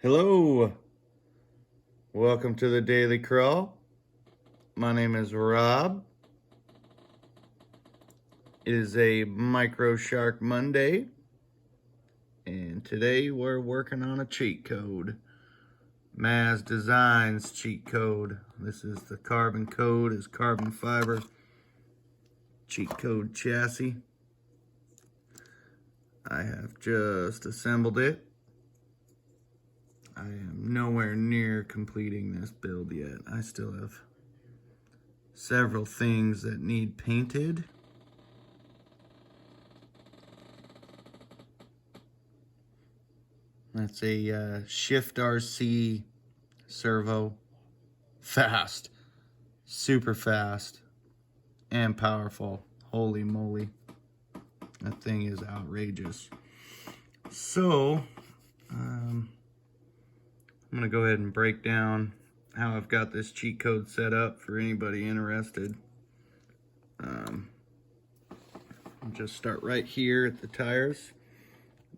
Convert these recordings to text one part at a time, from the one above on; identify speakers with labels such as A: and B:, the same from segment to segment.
A: Hello, welcome to the Daily Crawl. My name is Rob. It is a Micro Shark Monday, and today we're working on a cheat code. Mazz Designs cheat code. This is the carbon code, is carbon fiber cheat code chassis. I have just assembled it. I am nowhere near completing this build yet. I still have several things that need painted. That's a Shift RC servo. Fast. Super fast. And powerful. Holy moly. That thing is outrageous. So, I'm going to go ahead and break down how I've got this cheat code set up for anybody interested. I'll just start right here at the tires.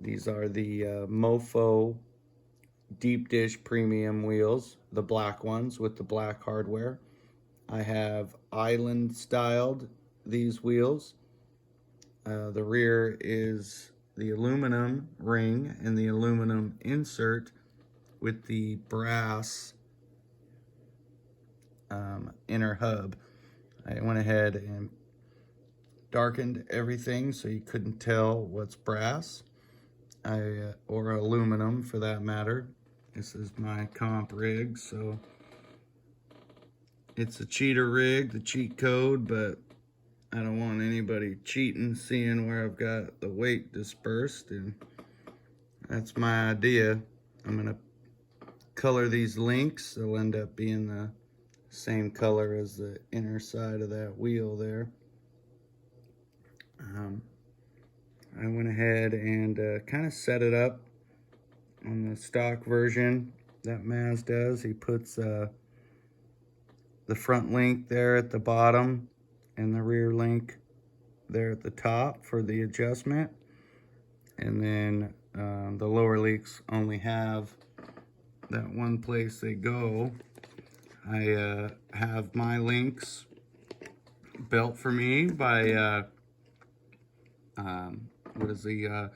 A: These are the Mofo deep dish premium wheels, the black ones with the black hardware. I have island styled these wheels. The rear is the aluminum ring and the aluminum insert with the brass inner hub. I went ahead and darkened everything so you couldn't tell what's brass or aluminum for that matter. This is my comp rig, so it's a cheater rig, the cheat code, but I don't want anybody cheating, seeing where I've got the weight dispersed, and that's my idea. I'm gonna color these links. They'll end up being the same color as the inner side of that wheel there. I went ahead and kind of set it up on the stock version that Mazz does. He puts the front link there at the bottom and the rear link there at the top for the adjustment. And then the lower links only have that one place they go. I have my links built for me by what is the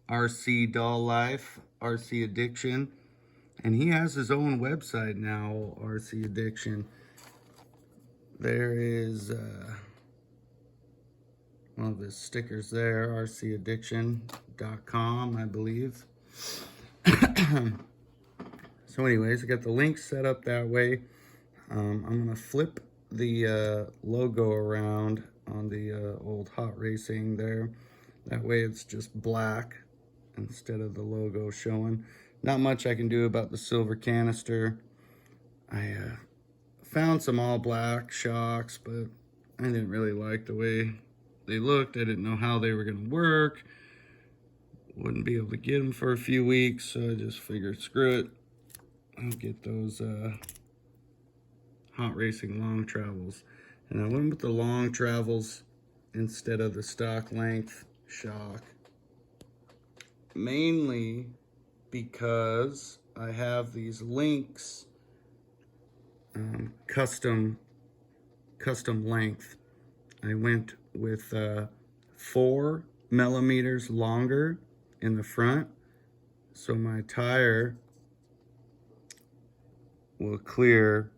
A: RC Doll Life, RC Addiction, and he has his own website now, RC Addiction. There is one of his stickers there, rcaddiction.com, I believe. So anyways, I got the links set up that way. I'm gonna flip the logo around on the old Hot Racing there. That way it's just black instead of the logo showing. Not much I can do about the silver canister. I found some all black shocks, but I didn't really like the way they looked. I didn't know how they were gonna work. Wouldn't be able to get them for a few weeks, so I just figured, screw it. I'll get those Hot Racing long travels. And I went with the long travels instead of the stock length shock, mainly because I have these links custom length. I went with 4 millimeters longer in the front, so my tire will clear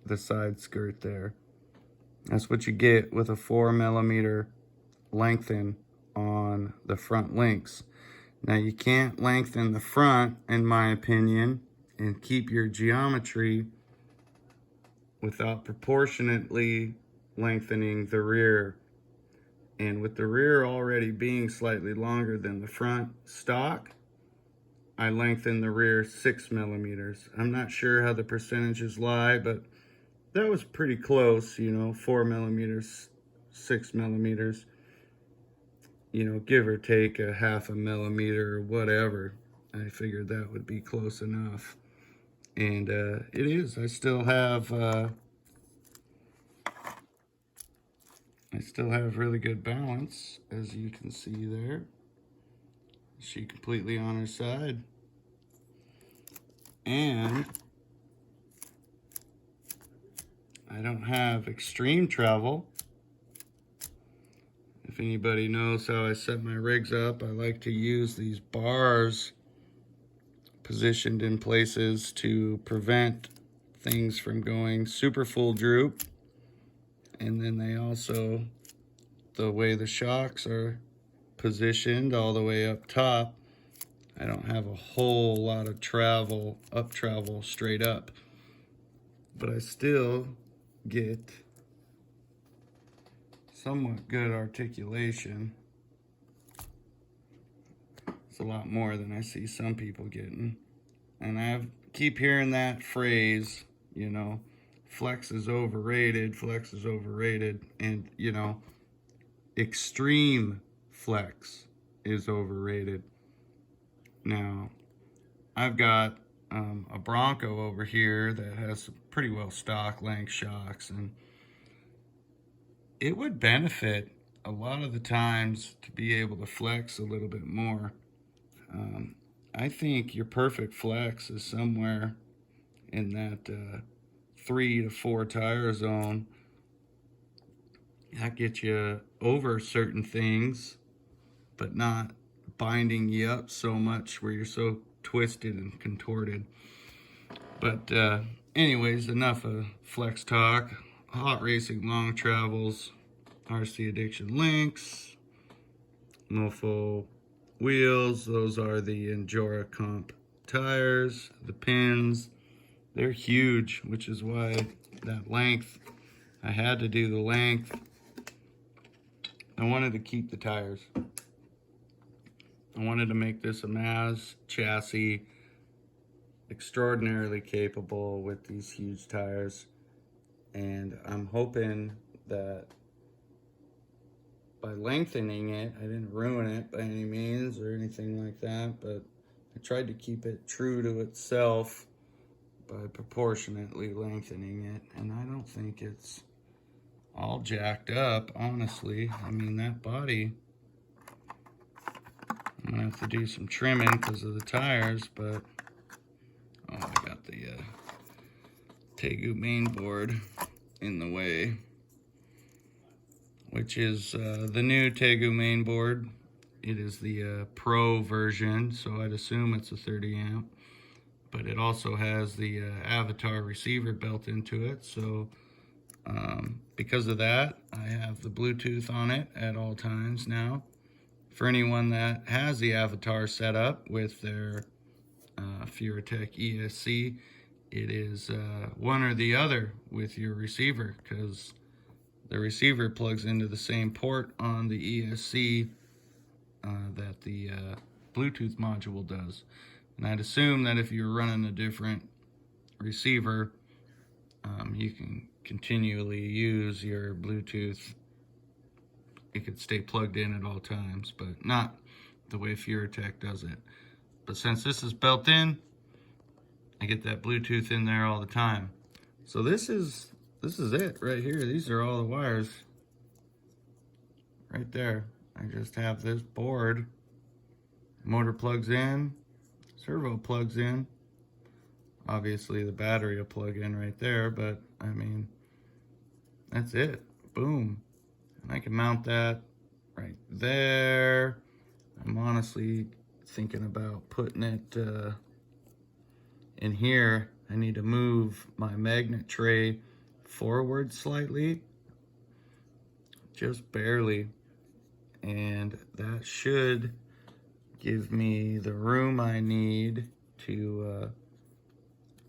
A: the side skirt there. That's what you get with a 4 millimeter lengthen on the front links. Now you can't lengthen the front, in my opinion, and keep your geometry without proportionately lengthening the rear. And with the rear already being slightly longer than the front stock, I lengthened the rear 6 millimeters. I'm not sure how the percentages lie, but that was pretty close, you know, 4 millimeters, 6 millimeters, you know, give or take a half a millimeter or whatever. I figured that would be close enough. And it is. I still have really good balance, as you can see there. She completely on her side. And I don't have extreme travel. If anybody knows how I set my rigs up, I like to use these bars positioned in places to prevent things from going super full droop. And then they also, the way the shocks are positioned all the way up top, I don't have a whole lot of travel, up travel straight up. But I still get somewhat good articulation. It's a lot more than I see some people getting. And I keep hearing that phrase, you know, flex is overrated, flex is overrated. And, you know, extreme flex is overrated. Now, I've got a Bronco over here that has pretty well stock length shocks, and it would benefit a lot of the times to be able to flex a little bit more. I think your perfect flex is somewhere in that 3 to 4 tire zone. That gets you over certain things, but not binding you up so much where you're so twisted and contorted. But anyways, enough of flex talk. Hot racing long travels, RC Addiction links, Mofo wheels. Those are the Endura Comp tires. The pins, they're huge, which is why that length, I had to do the length. I wanted to keep the tires. I wanted to make this a Mazz chassis, extraordinarily capable with these huge tires. And I'm hoping that by lengthening it, I didn't ruin it by any means or anything like that, but I tried to keep it true to itself by proportionately lengthening it. And I don't think it's all jacked up, honestly. I mean, that body, I'm gonna have to do some trimming because of the tires, but oh, I got the Tegu mainboard in the way, which is the new Tegu mainboard. It is the Pro version, so I'd assume it's a 30 amp, but it also has the Avatar receiver built into it. So because of that, I have the Bluetooth on it at all times now. For anyone that has the Avatar set up with their Furatech ESC, it is one or the other with your receiver, because the receiver plugs into the same port on the ESC that the Bluetooth module does. And I'd assume that if you're running a different receiver, you can continually use your Bluetooth. It could stay plugged in at all times, but not the way Furatech does it. But since this is built in, I get that Bluetooth in there all the time. So this is it right here. These are all the wires right there. I just have this board. Motor plugs in, servo plugs in. Obviously the battery will plug in right there, but I mean, that's it. Boom. And I can mount that right there. I'm honestly thinking about putting it in here. I need to move my magnet tray forward slightly, just barely, and that should give me the room I need to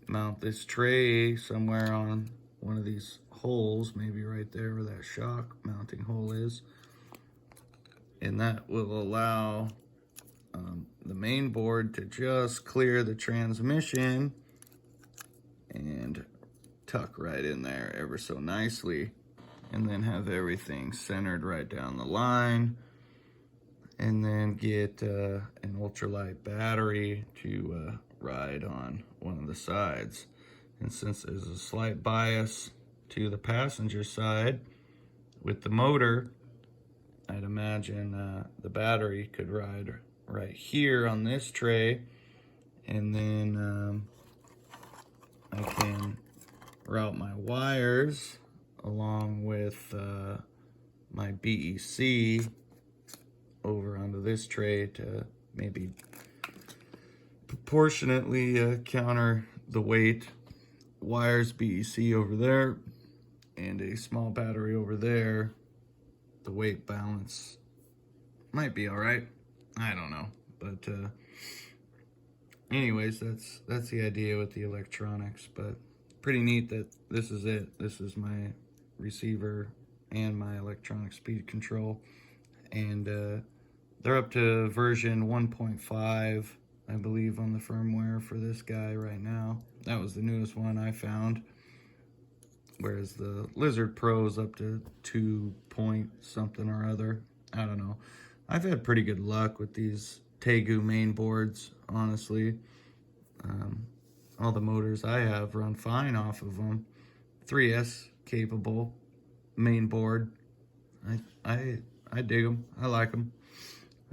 A: mount this tray somewhere on one of these holes, maybe right there where that shock mounting hole is. And that will allow the main board to just clear the transmission and tuck right in there ever so nicely, and then have everything centered right down the line, and then get an ultralight battery to ride on one of the sides. And since there's a slight bias to the passenger side with the motor, I'd imagine the battery could ride right here on this tray, and then I can route my wires along with my BEC over onto this tray to maybe proportionately counter the weight. Wires BEC over there and a small battery over there. The weight balance might be all right. I don't know, but anyways, that's the idea with the electronics. But pretty neat that this is it. This is my receiver and my electronic speed control, and they're up to version 1.5, I believe, on the firmware for this guy right now. That was the newest one I found, whereas the Lizard Pro's up to 2 point something or other. I don't know. I've had pretty good luck with these Tegu main boards, honestly. All the motors I have run fine off of them. 3S capable main board. I dig them. I like them.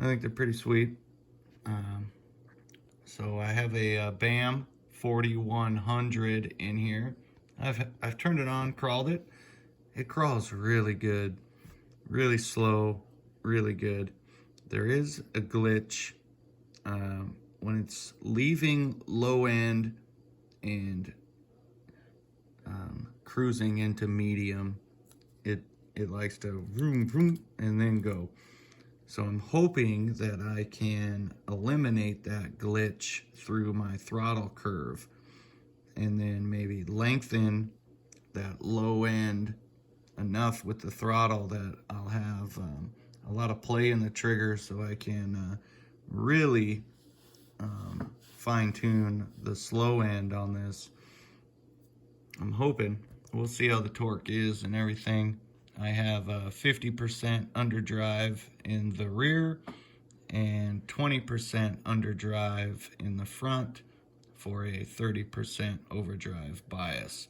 A: I think they're pretty sweet. So I have a BAM 4100 in here. I've turned it on, crawled it. It crawls really good, really slow, really good. There is a glitch when it's leaving low end and cruising into medium. It likes to vroom vroom and then go. So I'm hoping that I can eliminate that glitch through my throttle curve and then maybe lengthen that low end enough with the throttle that I'll have a lot of play in the trigger, so I can really fine tune the slow end on this. I'm hoping. We'll see how the torque is and everything. I have 50% underdrive in the rear and 20% underdrive in the front for a 30% overdrive bias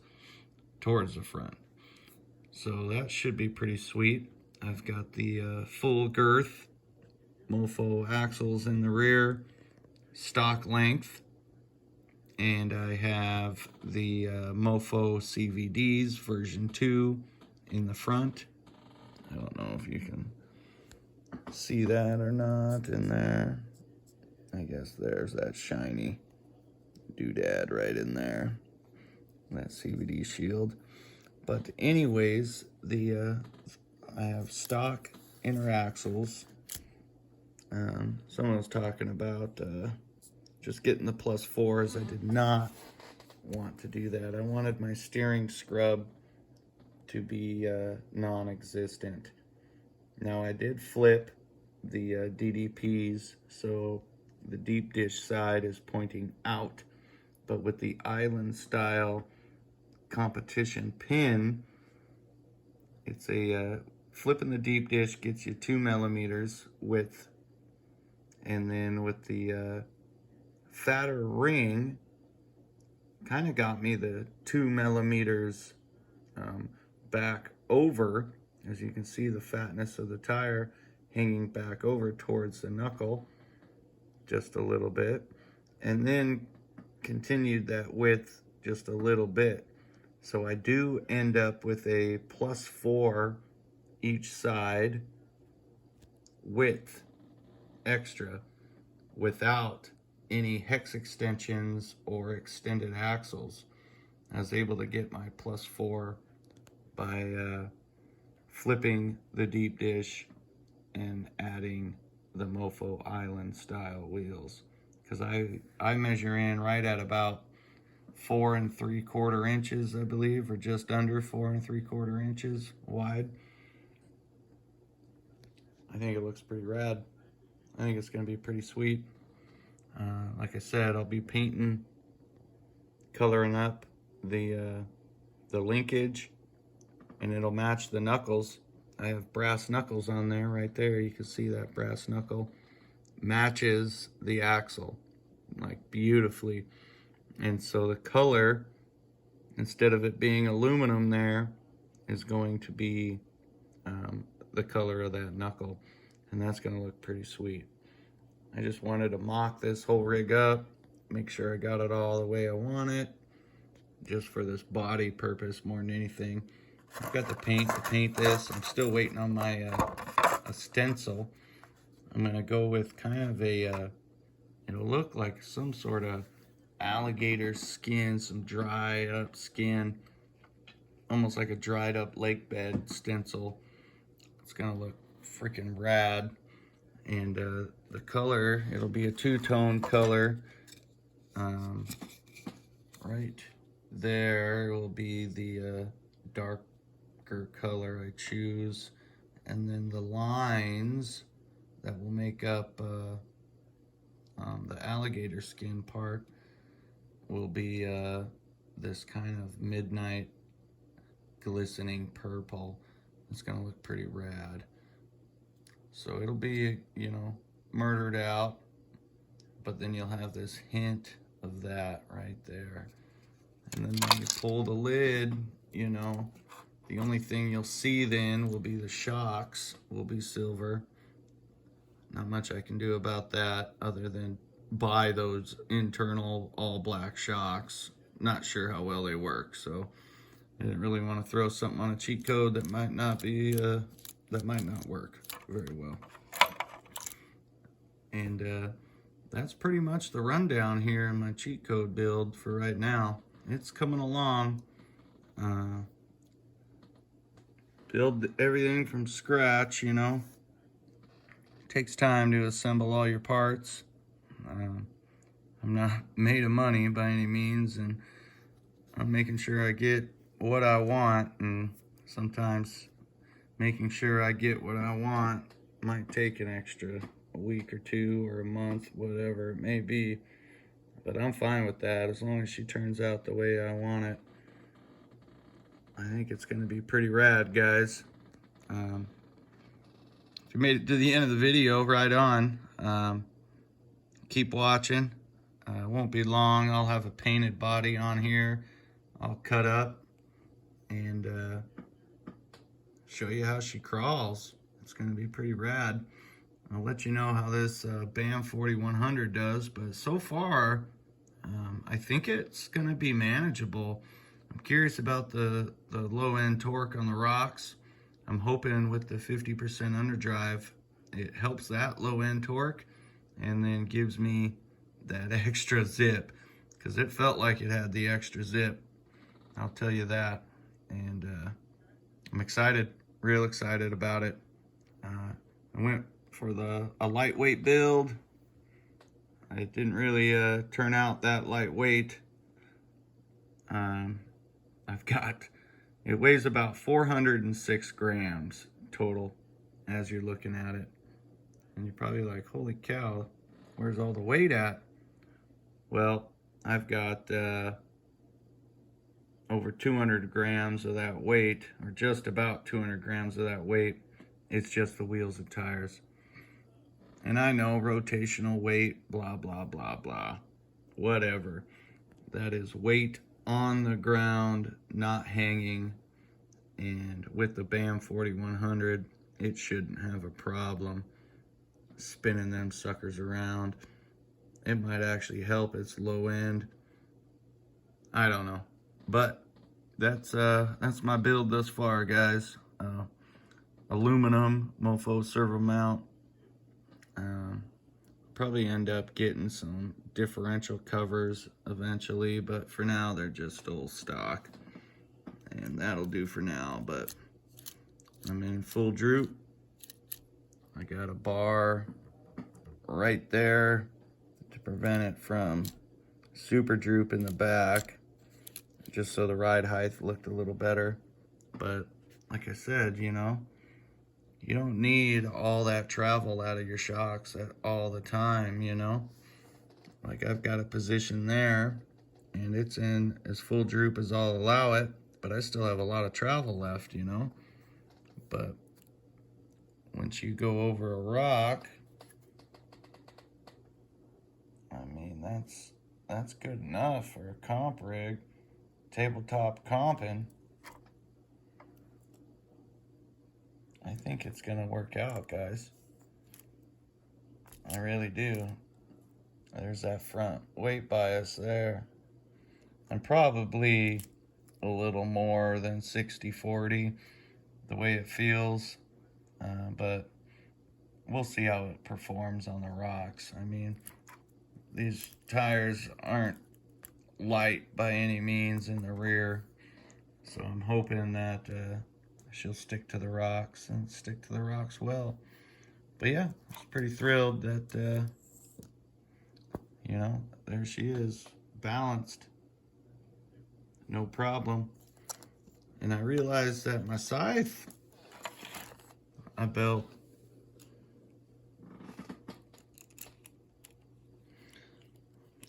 A: towards the front. So that should be pretty sweet. I've got the full girth mofo axles in the rear, stock length, and I have the mofo CVDs version 2 in the front. I don't know if you can see that or not in there. I guess there's that shiny doodad right in there, that CVD shield. But anyways, I have stock inner axles. Someone was talking about just getting the +4s. I did not want to do that. I wanted my steering scrub to be non-existent. Now I did flip the DDPs, so the deep dish side is pointing out, but with the island style competition pin, it's a flipping the deep dish gets you 2 millimeters width, and then with the fatter ring kind of got me the 2 millimeters back over. As you can see, the fatness of the tire hanging back over towards the knuckle just a little bit, and then continued that width just a little bit. So I do end up with a +4 each side width extra without any hex extensions or extended axles. I was able to get my +4 by flipping the deep dish and adding the mofo island style wheels, because I measure in right at about 4 3/4 inches, I believe, or just under 4 3/4 inches wide. I think it looks pretty rad. I think it's going to be pretty sweet. Like I said, I'll be painting, coloring up the linkage, and it'll match the knuckles. I have brass knuckles on there right there. You can see that brass knuckle matches the axle like beautifully. And so the color, instead of it being aluminum there, is going to be the color of that knuckle. And that's going to look pretty sweet. I just wanted to mock this whole rig up, make sure I got it all the way I want it. just for this body purpose more than anything. I've got the paint to paint this. I'm still waiting on my a stencil. I'm gonna go with kind of a, it'll look like some sort of alligator skin, some dried up skin, almost like a dried up lake bed stencil. It's gonna look freaking rad. And the color, it'll be a two-tone color. Right there will be the darker color I choose, and then the lines that will make up the alligator skin part will be this kind of midnight glistening purple. It's gonna look pretty rad. So it'll be, you know, murdered out, but then you'll have this hint of that right there. And then when you pull the lid, you know, the only thing you'll see then will be the shocks will be silver. Not much I can do about that other than buy those internal all black shocks. Not sure how well they work, so I didn't really want to throw something on a cheat code that might not be, that might not work very well. And that's pretty much the rundown here in my cheat code build for right now. It's coming along. Build everything from scratch, you know. Takes time to assemble all your parts. I'm not made of money by any means, and I'm making sure I get what I want, and sometimes making sure I get what I want might take an extra week or two or a month, whatever it may be. But I'm fine with that as long as she turns out the way I want it. I think it's going to be pretty rad, guys. If you made it to the end of the video, right on. Keep watching. It won't be long. I'll have a painted body on here. I'll cut up and show you how she crawls. It's going to be pretty rad. I'll let you know how this BAM 4100 does, but so far, I think it's going to be manageable. I'm curious about the low-end torque on the rocks. I'm hoping with the 50% underdrive, it helps that low-end torque and then gives me that extra zip, because it felt like it had the extra zip. I'll tell you that. And I'm excited, real excited about it. I went for a lightweight build. It didn't really turn out that lightweight. It weighs about 406 grams total as you're looking at it. And you're probably like, holy cow, where's all the weight at? Well, I've got over 200 grams of that weight, or just about 200 grams of that weight. It's just the wheels and tires. And I know rotational weight, blah, blah, blah, blah, whatever. That is weight on the ground, not hanging. And with the BAM 4100, it shouldn't have a problem spinning them suckers around. It might actually help its low end. I don't know. But that's my build thus far, guys. Aluminum mofo servo mount. Probably end up getting some differential covers eventually, but for now they're just old stock, and that'll do for now. But I'm in full droop. I got a bar right there to prevent it from super droop in the back, just so the ride height looked a little better. But like I said, you know, you don't need all that travel out of your shocks all the time, you know? Like I've got a position there and it's in as full droop as I'll allow it, but I still have a lot of travel left, you know? But once you go over a rock, I mean, that's good enough for a comp rig, tabletop comping. I think it's gonna work out, guys. I really do. There's that front weight bias there. I'm probably a little more than 60-40 the way it feels, but we'll see how it performs on the rocks. I mean, these tires aren't light by any means in the rear, so I'm hoping that she'll stick to the rocks and stick to the rocks well. But yeah, I was pretty thrilled that, you know, there she is, balanced, no problem. And I realized that my scythe, I built,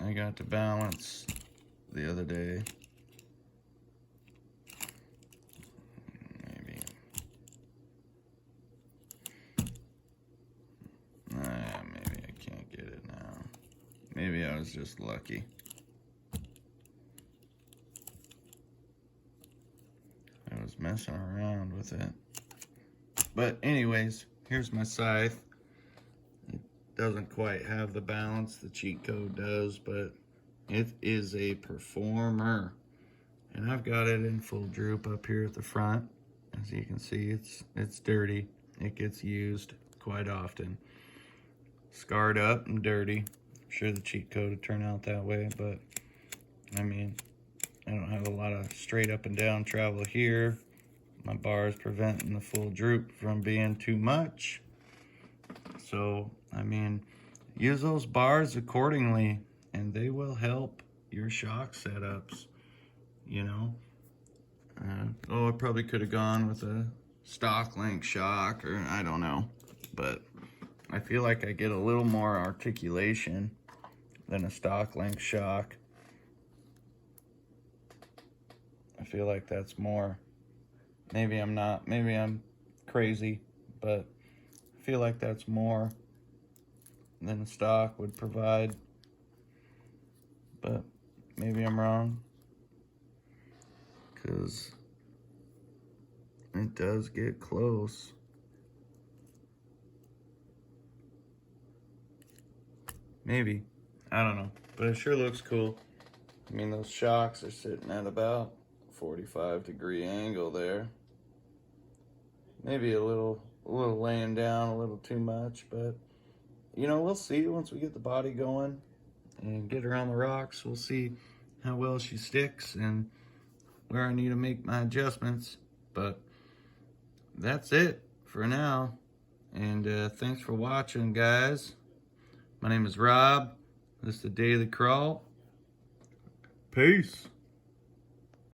A: I got to balance the other day. Maybe I can't get it now. Maybe I was just lucky. I was messing around with it. But anyways, here's my scythe. It doesn't quite have the balance the cheat code does, but it is a performer. And I've got it in full droop up here at the front. As you can see, it's dirty. It gets used quite often. Scarred up and dirty. I'm sure the cheat code would turn out that way, but I mean, I don't have a lot of straight up and down travel here. My bar is preventing the full droop from being too much. So, I mean, use those bars accordingly and they will help your shock setups, you know. I probably could have gone with a stock length shock, or I don't know, but I feel like I get a little more articulation than a stock length shock. I feel like that's more, maybe I'm not, maybe I'm crazy, but I feel like that's more than a stock would provide, but maybe I'm wrong, because it does get close. Maybe, I don't know, but it sure looks cool. I mean, those shocks are sitting at about 45-degree angle there. Maybe a little laying down a little too much, but you know, we'll see once we get the body going and get her on the rocks. We'll see how well she sticks and where I need to make my adjustments. But that's it for now. And thanks for watching, guys. My name is Rob. This is the Daily Crawl. Peace.